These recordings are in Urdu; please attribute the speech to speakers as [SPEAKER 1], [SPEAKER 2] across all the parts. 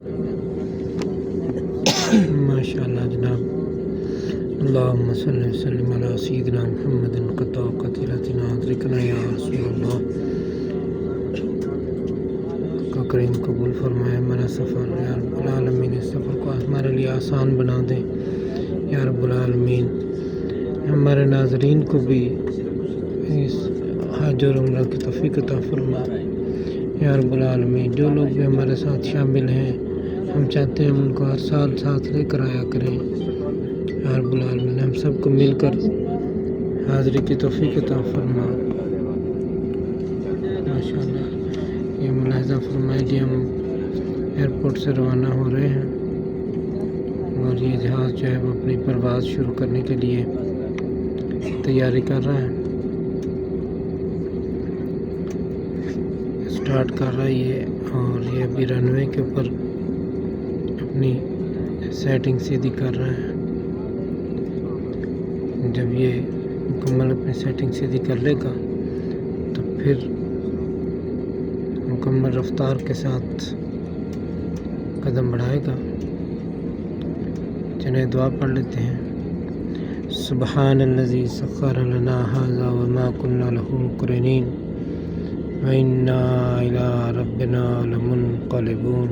[SPEAKER 1] ماشاء اللہ جناب. اللہم صلی وسلم علی سیدنا محمد قطع قتلتنا ادرکنا یا رسول اللہ. کا کریم قبول فرمائے ہمارا سفر یا رب العالمین. اس سفر کو ہمارے لیے آسان بنا دیں یا رب العالمین. ہمارے ناظرین کو بھی اس حج اور عمرہ کی توفیق عطا فرما یا رب العالمین. جو لوگ بھی ہمارے ساتھ شامل ہیں ہم چاہتے ہیں ان کو ہر سال ساتھ لے کر آیا کریں یا رب العالمین. ہم سب کو مل کر حاضری کی توفیق عطا فرما. ماشاء اللہ. یہ ملاحظہ فرمائے کہ ہم ایئرپورٹ سے روانہ ہو رہے ہیں اور یہ جہاز جو ہے وہ اپنی پرواز شروع کرنے کے لیے تیاری کر رہا ہے. اسٹارٹ کر رہا ہے یہ اور یہ ابھی رن وے کے اوپر اپنی سیٹنگ سیدھی کر رہا ہے. جب یہ مکمل اپنی سیٹنگ سیدھی کر لے گا تو پھر مکمل رفتار کے ساتھ قدم بڑھائے گا. چلیں دعا پڑھ لیتے ہیں. سبحان الذی سخر لنا ھذا وما كنا له مقرنین وإنا إلى ربنا لمنقلبون.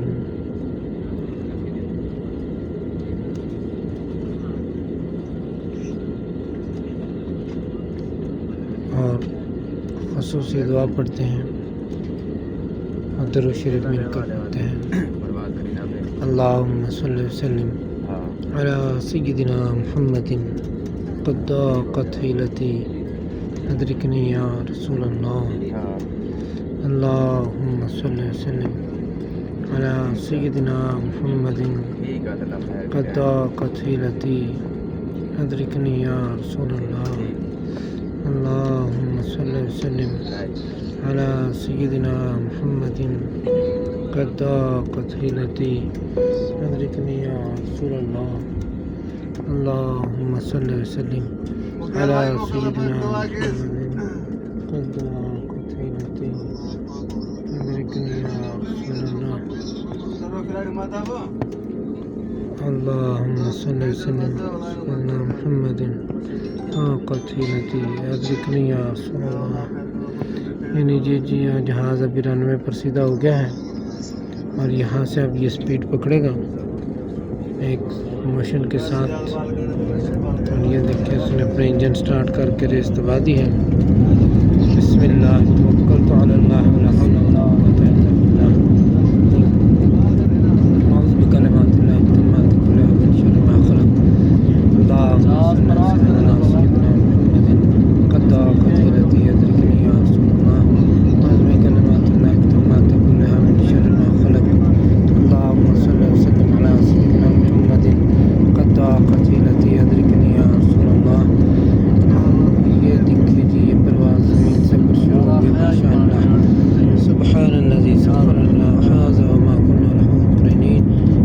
[SPEAKER 1] اور خصوصی دعا پڑھتے ہیں اور درود شریف مل کر پڑھتے ہیں. اللہم صلی وسلم علی سیدنا محمد قد ضاقت حیلتی ادرکنی یا رسول اللہ. اللہم صلی وسلم علی سیدنا محمد قد ضاقت حیلتی ادرکنی یا رسول اللہ. اللہم صلی وسلم علی سیدنا محمد قد ضاقت حیلتی ادرکنی یا رسول اللہ. اللہم صلی وسلم علی سیدنا محمد قد ضاقت حیلتی ادرکنی یا رسول اللہ. اللہم صلی وسلم علی محمد ضاقت حیلتی ادرکنی یا رسول اللہ. یعنی جی جہاز ابھی رن وے پر سیدھا ہو گیا ہے اور یہاں سے اب یہ سپیڈ پکڑے گا ایک موشن کے ساتھ. اور یہ دیکھیں اس نے اپنے انجن سٹارٹ کر کے ریس دبا دی ہے. بسم اللہ توکلت علی اللہ ولا حول ولا قوة الا باللہ. اعوذ بکلمات اللہ التامات کلها من شر ما خلق. اللہم صلی علی سیدنا محمد قد ضاقت حیلتی ادرکنی یا رسول اللہ. اعوذ بکلمات اللہ التامات کلها من شر ما خلق. اللہم صلی وسلم علی سیدنا محمد قد ضاقت حیلتی ادرکنی یا رسول اللہ. یہ دیکھیے جی یہ پرواز زمین سے پر شروع ہو گئی. ماشاء اللہ. سبحان الذی سخر لنا ھذا وما كنا له مقرنین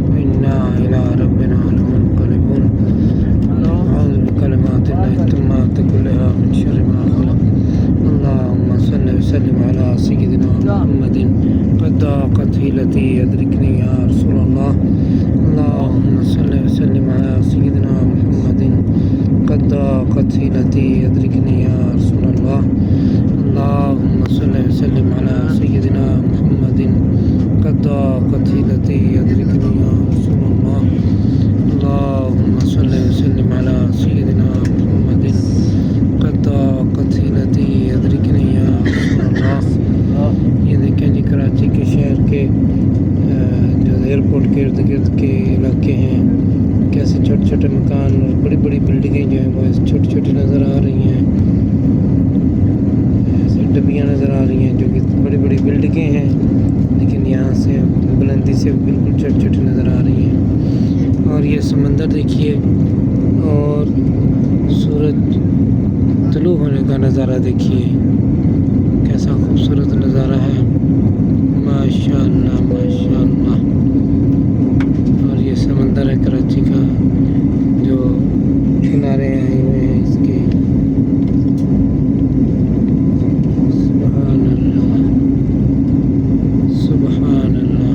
[SPEAKER 1] وإنا إلی ربنا لمنقلبون. اعوذ بکلمات اللہ التامات کلها من شر ما خلق. اللہم صلی وسلم علی سیدنا محمد قد ضاقت حیلتی ادرکنی یا رسول اللہ. اللہم صلی وسلم علی سیدنا محمد قد ضاقت حیلتی ادرکنی یا رسول اللہ. اللہم صلی وسلم علی سیدنا محمد قد ضاقت حیلتی ادرکنی یا رسول اللہ. اللہم صلی وسلم علی سیدنا محمد قد ضاقت حیلتی ادرکنی یا رسول اللہ. یہ دیکھیں جی کراچی کے شہر کے جو ایئرپورٹ کے ارد گرد کے علاقے ہیں کیسے چھوٹے چھوٹے مکان اور بڑی بڑی بلڈنگیں جو ہیں وہ چھوٹی چھوٹی نظر آ رہی ہیں. ایسے ڈبیاں نظر آ رہی ہیں جو کہ بڑی بڑی بلڈنگیں ہیں لیکن یہاں سے بلندی سے بالکل چھوٹی چھوٹی نظر آ رہی ہیں. اور یہ سمندر دیکھیے اور سورج طلوع ہونے کا نظارہ دیکھیے کیسا خوبصورت نظارہ ہے. ماشاء اللہ ماشاء اللہ. اور یہ سمندر ہے کراچی کا جو کنارے آئے ہوئے ہیں اس کے. سبحان اللہ سبحان اللہ.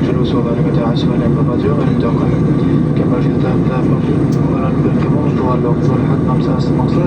[SPEAKER 2] الجلوس وضربة عشبة الرجوع للدقة كما في الذهب وننبل كمون طوال الوقت والحد 5 مقصود